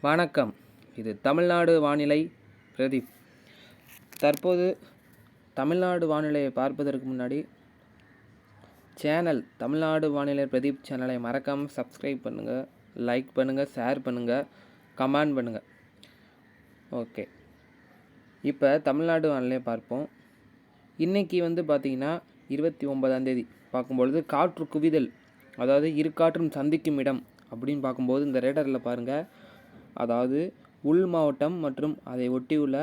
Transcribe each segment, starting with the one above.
வணக்கம். இது தமிழ்நாடு வானிலை பிரதீப். தற்போது தமிழ்நாடு வானிலையை பார்ப்பதற்கு முன்னாடி தமிழ்நாடு வானிலை பிரதீப் சேனலை மறக்காமல் சப்ஸ்கிரைப் பண்ணுங்கள், லைக் பண்ணுங்கள், ஷேர் பண்ணுங்கள், கமெண்ட் பண்ணுங்கள். ஓகே, இப்போ தமிழ்நாடு வானிலையை பார்ப்போம். இன்றைக்கி பார்த்திங்கன்னா 29ஆம் தேதி பார்க்கும்பொழுது காற்று குவிதல், அதாவது இரு காற்றும் சந்திக்கும் இடம் அப்படின்னு பார்க்கும்போது இந்த ரேடரில் பாருங்கள். அதாவது உள் மாவட்டம் மற்றும் அதை ஒட்டியுள்ள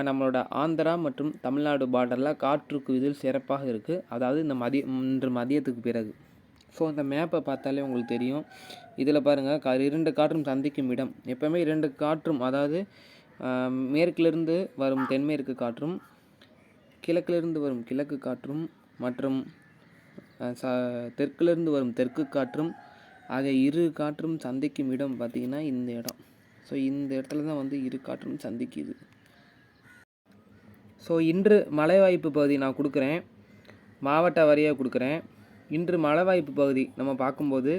நம்மளோட ஆந்திரா மற்றும் தமிழ்நாடு பார்டரில் காற்று குவிதல் சிறப்பாக இருக்குது. அதாவது இன்று மதியத்துக்கு பிறகு. ஸோ இந்த மேப்பை பார்த்தாலே உங்களுக்கு தெரியும். இதில் பாருங்கள், இரண்டு காற்றும் சந்திக்கும் இடம். எப்போவுமே இரண்டு காற்றும், அதாவது மேற்கிலிருந்து வரும் தென்மேற்கு காற்றும், கிழக்கிலிருந்து வரும் கிழக்கு காற்றும் மற்றும் தெற்கிலிருந்து வரும் தெற்கு காற்றும் ஆக இரு காற்றும் சந்திக்கும் இடம் பார்த்திங்கன்னா இந்த இடம். ஸோ இந்த இடத்துல தான் இரு காற்றும் சந்திக்குது. ஸோ இன்று மழை வாய்ப்பு பகுதி நான் கொடுக்குறேன், மாவட்ட வாரியாக கொடுக்குறேன். இன்று மழை வாய்ப்பு பகுதி நம்ம பார்க்கும்போது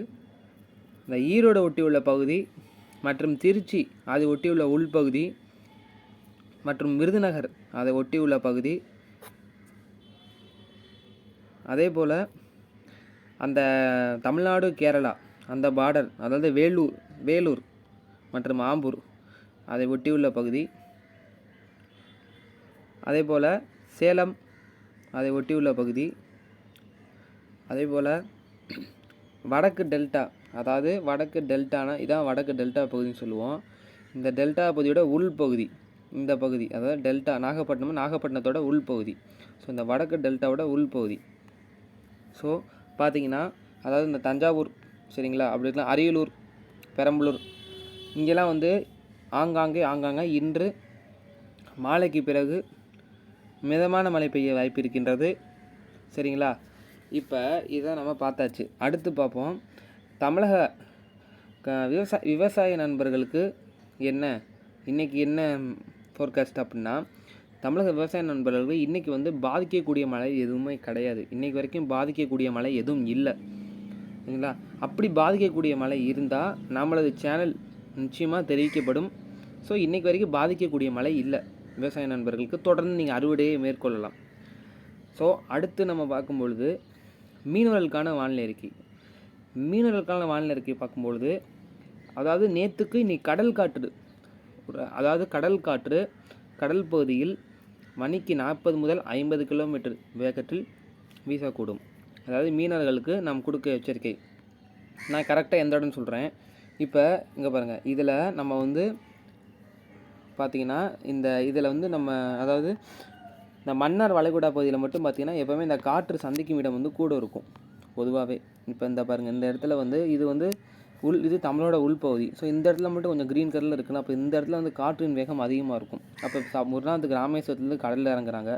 இந்த ஈரோடு ஒட்டியுள்ள பகுதி மற்றும் திருச்சி அதை ஒட்டியுள்ள உள்பகுதி மற்றும் விருதுநகர் அதை ஒட்டியுள்ள பகுதி, அதே போல் அந்த தமிழ்நாடு கேரளா அந்த பார்டர், அதாவது வேலூர் மற்றும் ஆம்பூர் அதை ஒட்டியுள்ள பகுதி, அதே போல் சேலம் அதை ஒட்டியுள்ள பகுதி, அதே போல் வடக்கு டெல்டா, அதாவது வடக்கு டெல்டானா இதான் வடக்கு டெல்டா பகுதின்னு சொல்லுவோம். இந்த டெல்டா பகுதியோட உள்பகுதி இந்த பகுதி, அதாவது டெல்டா நாகப்பட்டினத்தோட உள்பகுதி. ஸோ இந்த வடக்கு டெல்டாவோட உள்பகுதி. ஸோ பார்த்திங்கன்னா, அதாவது இந்த தஞ்சாவூர், சரிங்களா, அப்படி இருக்கலாம் அரியலூர், பெரம்பலூர், இங்கெல்லாம் ஆங்காங்கே இன்று மாலைக்கு பிறகு மிதமான மழை பெய்ய வாய்ப்பு இருக்கின்றது. சரிங்களா, இப்போ இதை நம்ம பார்த்தாச்சு. அடுத்து பார்ப்போம், தமிழக விவசாய நண்பர்களுக்கு இன்றைக்கி என்ன ஃபோர்காஸ்ட் அப்படின்னா, தமிழக விவசாய நண்பர்களுக்கு இன்றைக்கி பாதிக்கக்கூடிய மழை எதுவுமே கிடையாது. இன்றைக்கி வரைக்கும் பாதிக்கக்கூடிய மழை எதுவும் இல்லை, சரிங்களா. அப்படி பாதிக்கக்கூடிய மழை இருந்தால் நம்மளது சேனல் நிச்சயமாக தெரிவிக்கப்படும். ஸோ இன்றைக்கி வரைக்கும் பாதிக்கக்கூடிய மழை இல்லை விவசாய நண்பர்களுக்கு. தொடர்ந்து நீங்கள் அறுவடையை மேற்கொள்ளலாம். ஸோ அடுத்து நம்ம பார்க்கும்பொழுது மீனவர்களுக்கான வானிலை அறிக்கை. பார்க்கும்பொழுது, அதாவது நேற்றுக்கு இன்னைக்கு கடல் காற்று கடல் பகுதியில் மணிக்கு 40 முதல் 50 கிலோமீட்டர் வேகத்தில் வீசக்கூடும். அதாவது மீனவர்களுக்கு நாம் கொடுக்க எச்சரிக்கை. நான் கரெக்டாக எந்த இடம்னு சொல்கிறேன். இப்போ இங்கே பாருங்கள், இதில் நம்ம பார்த்திங்கன்னா இதில் நம்ம அதாவது இந்த மன்னார் வளைகுடா பகுதியில் மட்டும் பார்த்திங்கன்னா எப்போவுமே இந்த காற்று சந்திக்கும் இடம் கூட இருக்கும் பொதுவாகவே. இப்போ இந்த பாருங்கள், இந்த இடத்துல இது தமிழோட உள்பகுதி. ஸோ இந்த இடத்துல மட்டும் கொஞ்சம் க்ரீன் கலரில் இருக்குன்னா, அப்போ இந்த இடத்துல காற்றின் வேகம் அதிகமாக இருக்கும். அப்போ முருநாத்துக்கு ராமேஸ்வரத்துலேருந்து கடலில் இறங்குறாங்க,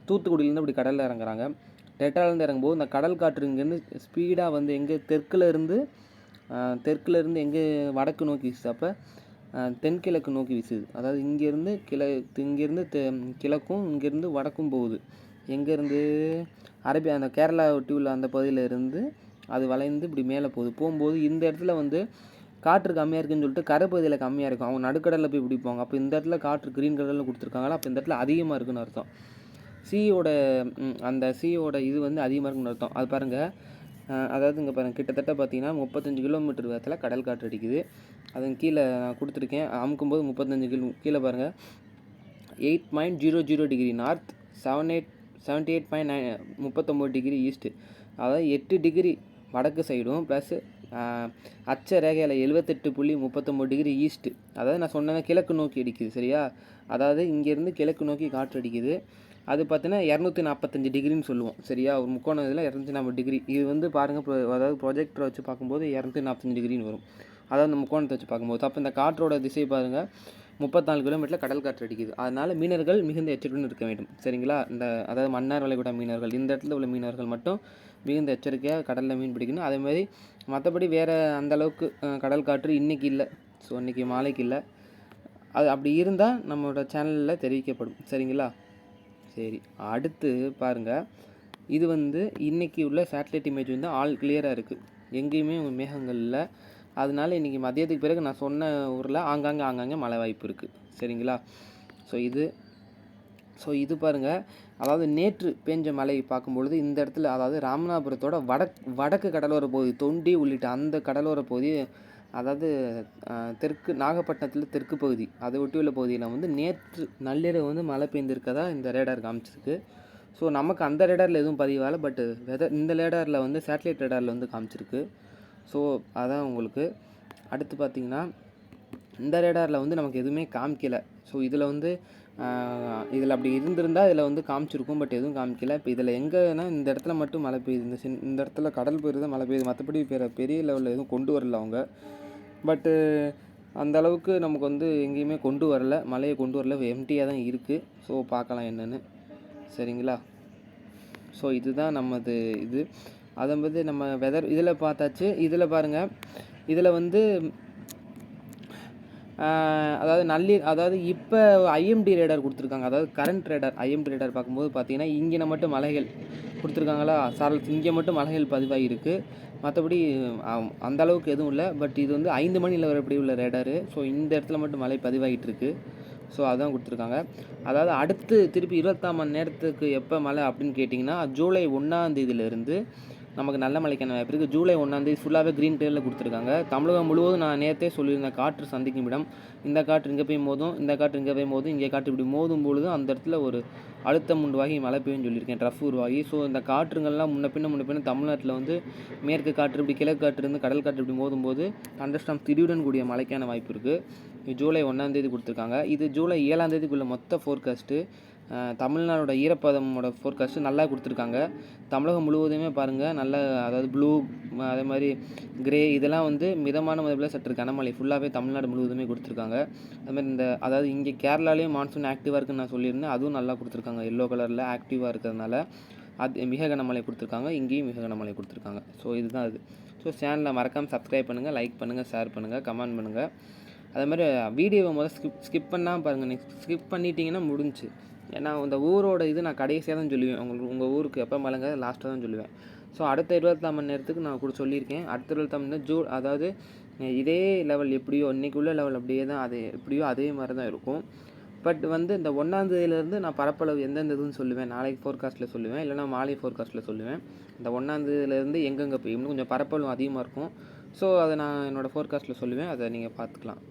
தூத்துக்குடியிலேருந்து அப்படி கடலில் இறங்குறாங்க. டெல்டாலேருந்து இறங்கும்போது இந்த கடல் காற்று இங்கேருந்து ஸ்பீடாக எங்கே தெற்குலேருந்து எங்கே வடக்கு நோக்கி வீசுது, அப்போ தென்கிழக்கு நோக்கி வீசுது. அதாவது இங்கேருந்து கிழக்கும் இங்கேருந்து வடக்கும் போகுது. எங்கேருந்து அந்த கேரளா ஒட்டி உள்ள அந்த பகுதியில் இருந்து அது வளைந்து இப்படி மேலே போகும்போது இந்த இடத்துல காற்று கம்மியாக இருக்குன்னு சொல்லிட்டு கரைப்பகுதியில் கம்மியாக இருக்கும். அவங்க நடுக்கடலில் போய் பிடிப்பாங்க. அப்போ இந்த இடத்துல காற்று க்ரீன் கலரில் கொடுத்துருக்காங்களா, அப்போ இந்த இடத்துல அதிகமாக இருக்குன்னு அர்த்தம். சீயோட இது அதிகமாக இருக்குன்னு அர்த்தம். அது பாருங்கள், அதாவது இங்கே பாருங்கள், கிட்டத்தட்ட பார்த்தீங்கன்னா 35 கிலோமீட்டர் வேகத்தில் கடல் காற்று அடிக்குது. அதன் கீழே நான் கொடுத்துருக்கேன், அமுக்கும்போது 35 கீழே பாருங்கள், 8.00 டிகிரி நார்த், 78.9 39 டிகிரி ஈஸ்ட்டு, அதாவது 8 டிகிரி வடக்கு சைடும் ப்ளஸ் அச்ச ரேகையில் 78.39 டிகிரி ஈஸ்ட்டு. அதாவது நான் சொன்னேன் கிழக்கு நோக்கி அடிக்குது, சரியா. அதாவது இங்கேருந்து கிழக்கு நோக்கி காற்று அடிக்குது. அது பார்த்தீங்கன்னா 245 டிகிரின்னு சொல்லுவோம், சரியா. ஒரு முக்கோணம் இதில் 240 டிகிரி. இது பாருங்கள், அதாவது ப்ரொஜெக்டரை வச்சு பார்க்கும்போது 245 டிகிரின்னு வரும். அதாவது இந்த முக்கோணத்தை வச்சு பார்க்கும்போது அப்போ இந்த காற்றோட திசை பாருங்கள், 34 கிலோமீட்டரில் கடல் காற்று அடிக்குது. அதனால் மீனவர்கள் மிகுந்த எச்சரிக்கையுடன் இருக்க வேண்டும், சரிங்களா. அதாவது மன்னார் வளைகுடா மீனவர்கள், இந்த இடத்துல உள்ள மீனவர்கள் மட்டும் மிகுந்த எச்சரிக்கையாக கடலில் மீன் பிடிக்கணும். அதேமாதிரி மற்றபடி வேறு அந்தளவுக்கு கடல் காற்று இன்றைக்கி இல்லை. ஸோ இன்றைக்கி மாலைக்கு இல்லை. அது அப்படி இருந்தால் நம்மளோட சேனலில் தெரிவிக்கப்படும், சரிங்களா. சரி, அடுத்து பாருங்கள், இது இன்றைக்கி உள்ள சேட்டலைட் இமேஜ் ஆல் கிளியராக இருக்குது, எங்கேயுமே மேகங்கள் இல்லை. அதனால இன்றைக்கி மதியத்துக்கு பிறகு நான் சொன்ன ஊரில் ஆங்காங்கே மழை வாய்ப்பு இருக்குது. சரிங்களா? ஸோ இது பாருங்கள், அதாவது நேற்று பேஞ்ச மழை பார்க்கும்பொழுது இந்த இடத்துல, அதாவது ராமநாதபுரத்தோட வடக்கு கடலோர பகுதி, தொண்டி உள்ளிட்ட அந்த கடலோர பகுதி, அதாவது தெற்கு நாகப்பட்டினத்தில் தெற்கு பகுதி, அதை ஒட்டியுள்ள பகுதியில் வந்து நேற்று நள்ளிரவு வந்து மழை பெய்ந்திருக்கதா இந்த ரேடார் காமிச்சிருக்கு. ஸோ நமக்கு அந்த ரேடாரில் எதுவும் பதிவாகலை, பட் இந்த ரேடாரில் வந்து சேட்டலைட் ரேடாரில் வந்து காமிச்சிருக்கு. ஸோ அதான் உங்களுக்கு. அடுத்து பார்த்திங்கன்னா, இந்த ரேடாரில் வந்து நமக்கு எதுவுமே காமிக்கலை. ஸோ இதில் வந்து இதில் அப்படி இருந்திருந்தால் இதில் வந்து காமிச்சிருக்கும், பட் எதுவும் காமிக்கலை. இப்போ இதில் எங்கன்னா இந்த இடத்துல மட்டும் மழை பெய்யுது, இந்த இடத்துல கடல் பகுதியில் தான் மழை பெய்யுது. மற்றபடி பெரிய லெவலில் எதுவும் கொண்டு வரல அவங்க. பட்டு அந்த அளவுக்கு நமக்கு வந்து எங்கேயுமே கொண்டு வரல, மழையை கொண்டு வரல, எம்டியாக தான் இருக்குது. ஸோ பார்க்கலாம் என்னென்னு. சரிங்களா? ஸோ இதுதான் நமது இது. அதை வந்து நம்ம வெதர் இதில் பார்த்தாச்சு. இதில் பாருங்கள், இதில் வந்து அதாவது இப்போ ஐஎம்டி ரேடார் கொடுத்துருக்காங்க. அதாவது கரண்ட் ரேடார் ஐஎம்டி ரேடார் பார்க்கும்போது பார்த்தீங்கன்னா, இங்கே மட்டும் மலைகள் கொடுத்துருக்காங்களா, இங்கே மட்டும் மலைகள் பதிவாகிருக்கு. மற்றபடி அந்த அளவுக்கு எதுவும் இல்லை. பட் இது வந்து 5 மணி நிலவரப்படி உள்ள ரேடாரு. ஸோ இந்த இடத்துல மட்டும் மழை பதிவாகிட்டு இருக்குது. ஸோ அதான் கொடுத்துருக்காங்க. அதாவது அடுத்து திருப்பி 24 மணி நேரத்துக்கு எப்போ மழை அப்படின்னு கேட்டிங்கன்னா, ஜூலை 1ஆம் தேதியிலேருந்து நமக்கு நல்ல மழைக்கான வாய்ப்பு இருக்குது. ஜூலை 1ஆம் தேதி ஃபுல்லாகவே க்ரீன் கலரில் கொடுத்துருக்காங்க. தமிழகம் முழுவதும் நான் நேற்றே சொல்லியிருந்தேன், காற்று சந்திக்கும் இடம், இந்த காற்று இங்கே போய் மோதும், இந்த காற்று இங்கே போய் மோதும், இங்கே காற்று இப்படி மோதும் பொழுது அந்த இடத்துல ஒரு அழுத்தம் உருவாகி மழை பெய்யும்னு சொல்லியிருக்கேன், ட்ரஃப் உருவாகி. ஸோ இந்த காற்றுங்கள்லாம் முன்ன பின்ன தமிழ்நாட்டில் வந்து மேற்கு காற்று இப்படி கிழக்கு காற்று இருந்து கடல் காற்று இப்படி மோதும்போது தண்டர்ஸ்டார்ம் திடீருடன் கூடிய மழைக்கான வாய்ப்பு இருக்குது. ஜூலை 1ஆம் தேதி கொடுத்துருக்காங்க. இது ஜூலை 7ஆம் தேதிக்குள்ள மொத்த ஃபோர்காஸ்ட்டு. தமிழ்நாடோட ஈரப்பதமோட ஃபோர்காஸ்ட்டு நல்லா கொடுத்துருக்காங்க. தமிழகம் முழுவதுமே பாருங்கள், நல்ல, அதாவது ப்ளூ, அதே மாதிரி கிரே, இதெல்லாம் வந்து மிதமான மதிப்பில் சற்று கனமழை ஃபுல்லாகவே தமிழ்நாடு முழுவதுமே கொடுத்துருக்காங்க. அதுமாதிரி அதாவது இங்கே கேரளாலேயும் மான்சூன் ஆக்டிவாக இருக்குன்னு நான் சொல்லியிருந்தேன், அதுவும் நல்லா கொடுத்துருக்காங்க. எல்லோ கலரில் ஆக்டிவாக இருக்கிறதுனால அது மிக கனமழை கொடுத்துருக்காங்க, இங்கேயும் மிக கனமழை கொடுத்துருக்காங்க. ஸோ இதுதான் அது. ஸோ சேனலை மறக்காமல் சப்ஸ்கிரைப் பண்ணுங்கள், லைக் பண்ணுங்கள், ஷேர் பண்ணுங்கள், கமெண்ட் பண்ணுங்கள். அதேமாதிரி வீடியோவை ஸ்கிப் பண்ணாமல் பாருங்கள். நெக்ஸ்ட் ஸ்கிப் பண்ணிட்டீங்கன்னா முடிஞ்சு. ஏன்னா இந்த ஊரோட இது நான் கடைசியாக தான் சொல்லுவேன். உங்கள் ஊருக்கு எப்போ மழைங்க லாஸ்ட்டாக தான் சொல்லுவேன். ஸோ அடுத்த 24 மணி நேரத்துக்கு நான் கூட சொல்லியிருக்கேன். அடுத்த 24 மணி நேரம் அதாவது இதே லெவல் எப்படியோ இன்றைக்கி உள்ள லெவல் அப்படியே தான், அது எப்படியோ அதே மாதிரி தான் இருக்கும். பட் வந்து இந்த 1ஆம் தேதியிலேருந்து நான் பரப்பளவு எந்தெந்த இதுன்னு சொல்லுவேன், நாளைக்கு ஃபோர்காஸ்ட்டில் சொல்லுவேன், இல்லைனா மாலை ஃபோர்காஸ்ட்டில் சொல்லுவேன். இந்த 1ஆம் தேதியிலேருந்து எங்கெங்கே போய் இன்னும் கொஞ்சம் பரப்பளவு அதிகமாக இருக்கும். ஸோ அதை நான் என்னோடய ஃபோர்காஸ்ட்டில் சொல்லுவேன், அதை நீங்கள் பார்த்துக்கலாம்.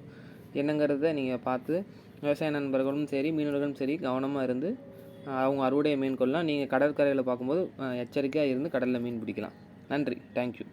என்னங்கிறத நீங்கள் பார்த்து விவசாய நண்பர்களும் சரி, மீனவர்களும் சரி, கவனமாக இருந்து அவங்க அறுவடையை மேற்கொள்ளலாம். நீங்கள் கடற்கரையில் பார்க்கும்போது எச்சரிக்கையாக இருந்து கடலில் மீன் பிடிக்கலாம். நன்றி. தேங்க்யூ.